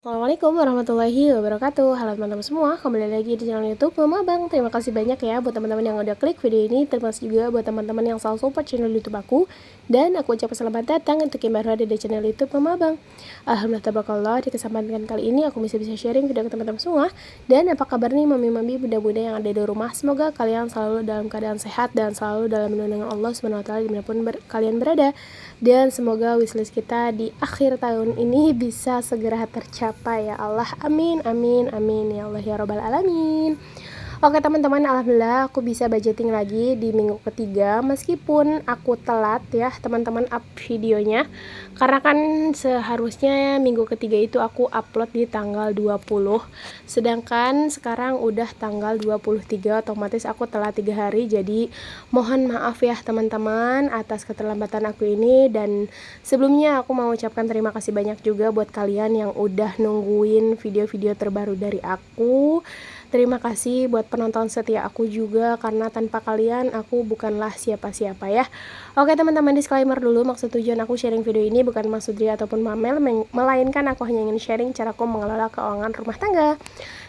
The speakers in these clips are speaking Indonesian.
Assalamualaikum warahmatullahi wabarakatuh. Halo teman-teman semua, kembali lagi di channel YouTube Mama Bang. Terima kasih banyak ya buat teman-teman yang udah klik video ini. Terima kasih juga buat teman-teman yang selalu support channel YouTube aku. Dan aku ucapkan selamat datang untuk yang baru ada di channel YouTube Mama Bang. Alhamdulillah tabarakallah, di kesempatan kali ini aku bisa sharing video ke teman-teman semua. Dan apa kabar nih mami-mami, bunda-bunda yang ada di rumah? Semoga kalian selalu dalam keadaan sehat dan selalu dalam lindungan Allah SWT dimanapun kalian berada. Dan semoga wishlist kita di akhir tahun ini bisa segera tercapai ya Allah. Amin, amin, amin ya Allah ya Rabbal Alamin. Oke teman-teman, alhamdulillah aku bisa budgeting lagi di minggu ketiga. Meskipun aku telat ya teman-teman up videonya, karena kan seharusnya minggu ketiga itu aku upload di tanggal 20, sedangkan sekarang udah tanggal 23, otomatis aku telat 3 hari. Jadi mohon maaf ya teman-teman atas keterlambatan aku ini. Dan sebelumnya aku mau ucapkan terima kasih banyak juga buat kalian yang udah nungguin video-video terbaru dari aku. Terima kasih buat penonton setia aku juga, karena tanpa kalian aku bukanlah siapa-siapa ya. Oke teman-teman, disclaimer dulu, maksud tujuan aku sharing video ini bukan maksud ria ataupun pamer, melainkan aku hanya ingin sharing cara aku mengelola keuangan rumah tangga.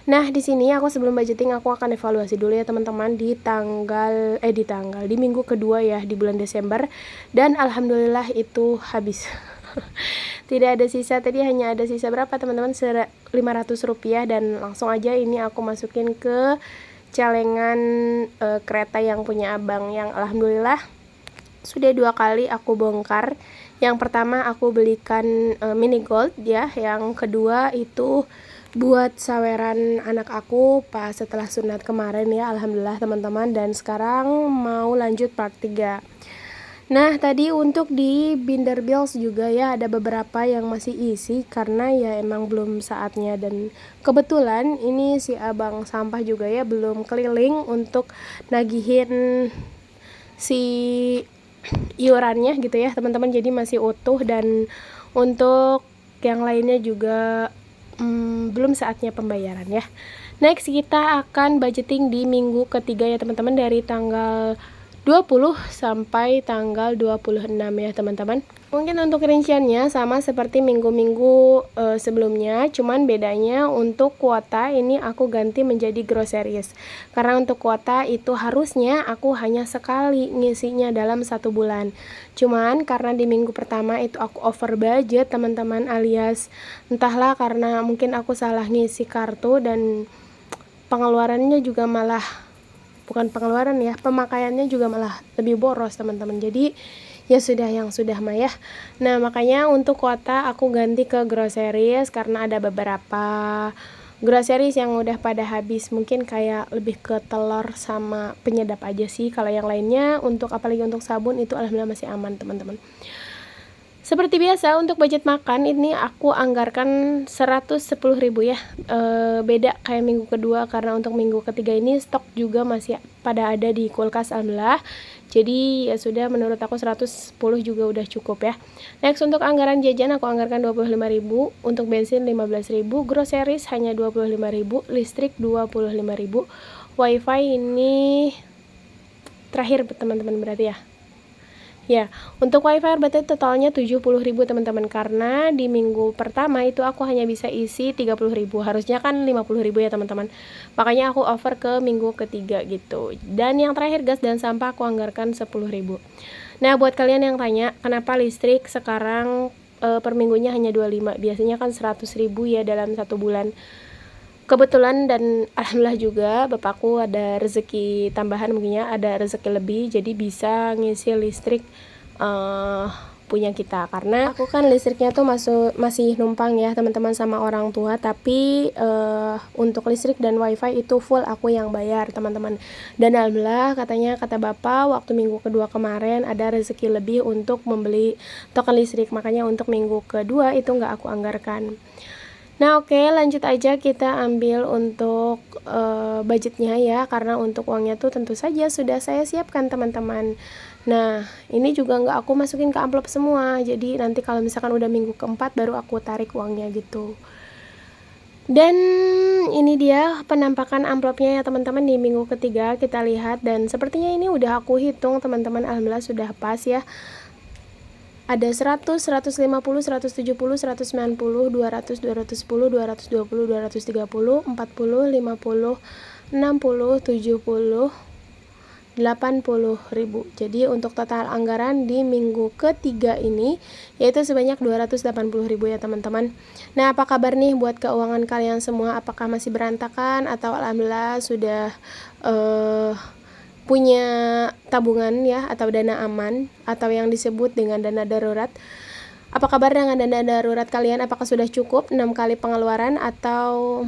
Nah, di sini aku sebelum budgeting aku akan evaluasi dulu ya teman-teman di minggu kedua ya di bulan Desember, dan alhamdulillah itu habis. Tidak ada sisa, tadi hanya ada sisa berapa teman-teman, 500 rupiah, dan langsung aja ini aku masukin ke celengan kereta yang punya abang, yang alhamdulillah sudah 2 kali aku bongkar. Yang pertama aku belikan mini gold ya, yang kedua itu buat saweran anak aku pas setelah sunat kemarin ya, alhamdulillah teman-teman. Dan sekarang mau lanjut part 3. Nah, tadi untuk di binder bills juga ya ada beberapa yang masih isi karena ya emang belum saatnya, dan kebetulan ini si abang sampah juga ya belum keliling untuk nagihin si iurannya gitu ya teman-teman, jadi masih utuh. Dan untuk yang lainnya juga belum saatnya pembayaran ya. Next kita akan budgeting di minggu ketiga ya teman-teman, dari tanggal 20 sampai tanggal 26 ya teman-teman. Mungkin untuk rinciannya sama seperti minggu-minggu sebelumnya, cuman bedanya untuk kuota ini aku ganti menjadi groceries. Karena untuk kuota itu harusnya aku hanya sekali ngisinya dalam 1 bulan. Cuman karena di minggu pertama itu aku over budget teman-teman, alias entahlah karena mungkin aku salah ngisi kartu dan pengeluarannya juga malah pemakaiannya juga malah lebih boros teman-teman. Jadi ya sudah yang sudah mah ya. Nah, makanya untuk kuota aku ganti ke groceries karena ada beberapa groceries yang udah pada habis, mungkin kayak lebih ke telur sama penyedap aja sih. Kalau yang lainnya untuk apalagi untuk sabun itu alhamdulillah masih aman teman-teman. Seperti biasa untuk budget makan ini aku anggarkan 110.000 ya. Beda kayak minggu kedua karena untuk minggu ketiga ini stok juga masih pada ada di kulkas alhamdulillah. Jadi ya sudah, menurut aku 110 juga udah cukup ya. Next untuk anggaran jajan aku anggarkan 25.000, untuk bensin 15.000, groceries hanya 25.000, listrik 25.000, wifi ini terakhir teman-teman berarti ya. Ya, untuk wifi berarti totalnya 70.000 teman-teman, karena di minggu pertama itu aku hanya bisa isi 30.000, harusnya kan 50.000 ya teman-teman. Makanya aku over ke minggu ketiga gitu. Dan yang terakhir gas dan sampah aku anggarkan 10.000. Nah, buat kalian yang tanya kenapa listrik sekarang per minggunya hanya 25, biasanya kan 100.000 ya dalam 1 bulan. Kebetulan dan alhamdulillah juga bapakku ada rezeki tambahan, mungkinnya ada rezeki lebih, jadi bisa ngisi listrik punya kita. Karena aku kan listriknya tuh masih numpang ya teman-teman sama orang tua, tapi untuk listrik dan wifi itu full aku yang bayar teman-teman. Dan alhamdulillah kata bapak waktu minggu kedua kemarin ada rezeki lebih untuk membeli token listrik, makanya untuk minggu kedua itu nggak aku anggarkan. Nah oke, lanjut aja kita ambil untuk budgetnya ya, karena untuk uangnya tuh tentu saja sudah saya siapkan teman-teman. Nah ini juga nggak aku masukin ke amplop semua, jadi nanti kalau misalkan udah minggu keempat baru aku tarik uangnya gitu. Dan ini dia penampakan amplopnya ya teman-teman di minggu ketiga, kita lihat. Dan sepertinya ini udah aku hitung teman-teman, alhamdulillah sudah pas ya. ada 100, 150, 170, 190, 200, 210, 220, 230, 40, 50, 60, 70, 80.000. Jadi untuk total anggaran di minggu ketiga ini yaitu sebanyak 280.000 ya teman-teman. Nah, apa kabar nih buat keuangan kalian semua? Apakah masih berantakan atau alhamdulillah sudah punya tabungan ya, atau dana aman, atau yang disebut dengan dana darurat? Apa kabar dengan dana darurat kalian? Apakah sudah cukup 6 kali pengeluaran atau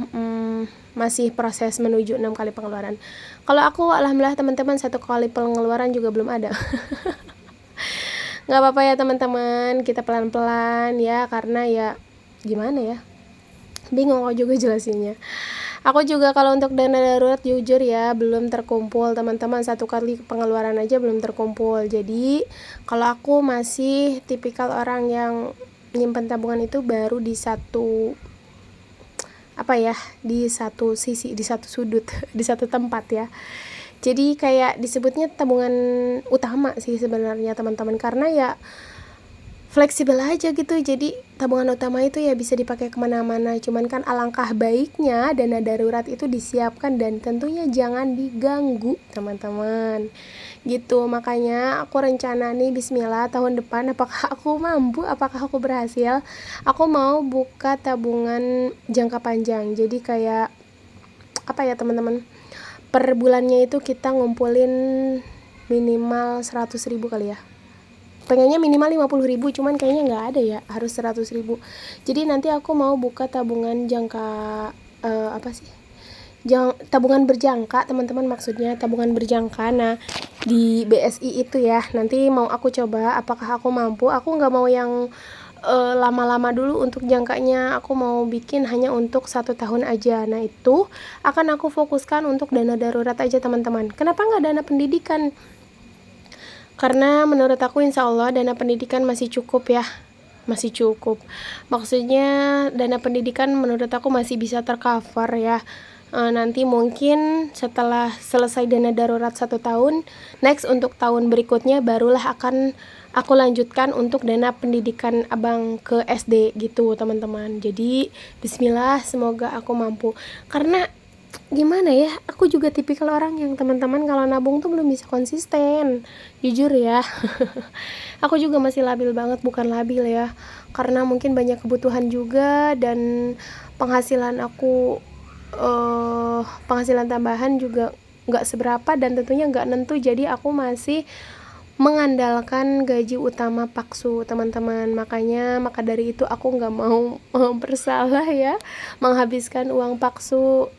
masih proses menuju 6 kali pengeluaran? Kalau aku alhamdulillah teman-teman 1 kali pengeluaran juga belum ada. Nggak apa-apa ya teman-teman, kita pelan-pelan ya, karena ya gimana ya, bingung aku juga jelasinnya. Aku juga kalau untuk dana darurat jujur ya belum terkumpul teman-teman, 1 kali pengeluaran aja belum terkumpul. Jadi kalau aku masih tipikal orang yang nyimpen tabungan itu baru di satu di satu sisi, di satu sudut, di satu tempat ya. Jadi kayak disebutnya tabungan utama sih sebenarnya teman-teman, karena ya fleksibel aja gitu. Jadi tabungan utama itu ya bisa dipakai kemana-mana. Cuman kan alangkah baiknya dana darurat itu disiapkan dan tentunya jangan diganggu teman-teman gitu. Makanya aku rencana nih bismillah tahun depan, apakah aku mampu, apakah aku berhasil, aku mau buka tabungan jangka panjang. Jadi kayak teman-teman, per bulannya itu kita ngumpulin minimal 100.000 kali ya. Pengennya minimal 50.000, cuman kayaknya nggak ada ya, harus 100.000. Jadi nanti aku mau buka tabungan jangka tabungan berjangka teman-teman, maksudnya tabungan berjangka. Nah di BSI itu ya, nanti mau aku coba apakah aku mampu. Aku nggak mau yang lama-lama dulu untuk jangkanya, aku mau bikin hanya untuk 1 tahun aja. Nah itu akan aku fokuskan untuk dana darurat aja teman-teman. Kenapa nggak dana pendidikan? Karena menurut aku insya Allah dana pendidikan masih cukup ya, masih cukup. Maksudnya dana pendidikan menurut aku masih bisa tercover ya. Nanti mungkin setelah selesai dana darurat 1 tahun, next untuk tahun berikutnya barulah akan aku lanjutkan untuk dana pendidikan abang ke SD gitu teman-teman. Jadi bismillah, semoga aku mampu. Karena gimana ya, aku juga tipikal orang yang teman-teman kalau nabung tuh belum bisa konsisten, jujur ya. Aku juga masih labil banget, bukan labil ya, karena mungkin banyak kebutuhan juga dan penghasilan aku penghasilan tambahan juga nggak seberapa dan tentunya nggak nentu. Jadi aku masih mengandalkan gaji utama paksu teman-teman. Maka dari itu aku nggak mau bersalah ya, menghabiskan uang paksu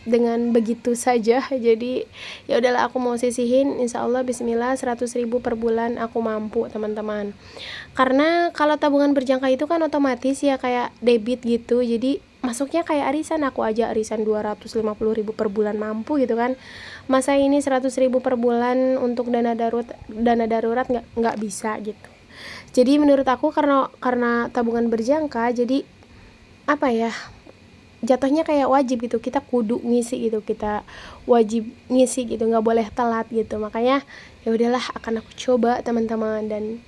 dengan begitu saja. Jadi ya udahlah, aku mau sisihin, insya Allah bismillah 100.000 per bulan aku mampu teman-teman. Karena kalau tabungan berjangka itu kan otomatis ya kayak debit gitu, jadi masuknya kayak arisan. Aku aja arisan 250.000 per bulan mampu gitu kan, masa ini 100.000 per bulan untuk dana darurat nggak bisa gitu. Jadi menurut aku karena tabungan berjangka, jadi jatuhnya kayak wajib gitu, kita kudu ngisi gitu, kita wajib ngisi gitu, nggak boleh telat gitu. Makanya ya udahlah, akan aku coba teman-teman. Dan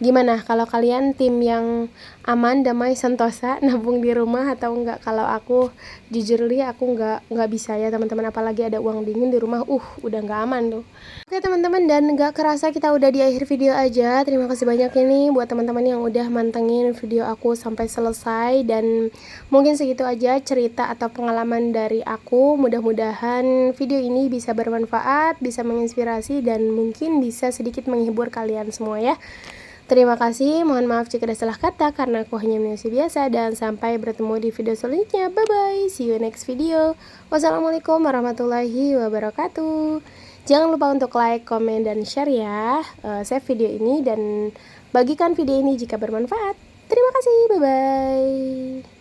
gimana kalau kalian tim yang aman, damai, sentosa, nabung di rumah atau enggak? Kalau aku jujur aku nggak bisa ya teman-teman, apalagi ada uang dingin di rumah, udah nggak aman tuh. Oke teman-teman, dan nggak kerasa kita udah di akhir video aja. Terima kasih banyak ini buat teman-teman yang udah mantengin video aku sampai selesai. Dan mungkin segitu aja cerita atau pengalaman dari aku. Mudah-mudahan video ini bisa bermanfaat, bisa menginspirasi, dan mungkin bisa sedikit menghibur kalian semua ya. Terima kasih, mohon maaf jika ada salah kata karena aku hanya manusia biasa, dan sampai bertemu di video selanjutnya. Bye bye, see you next video. Wassalamualaikum warahmatullahi wabarakatuh. Jangan lupa untuk like, komen, dan share ya. Save video ini dan bagikan video ini jika bermanfaat. Terima kasih, bye bye.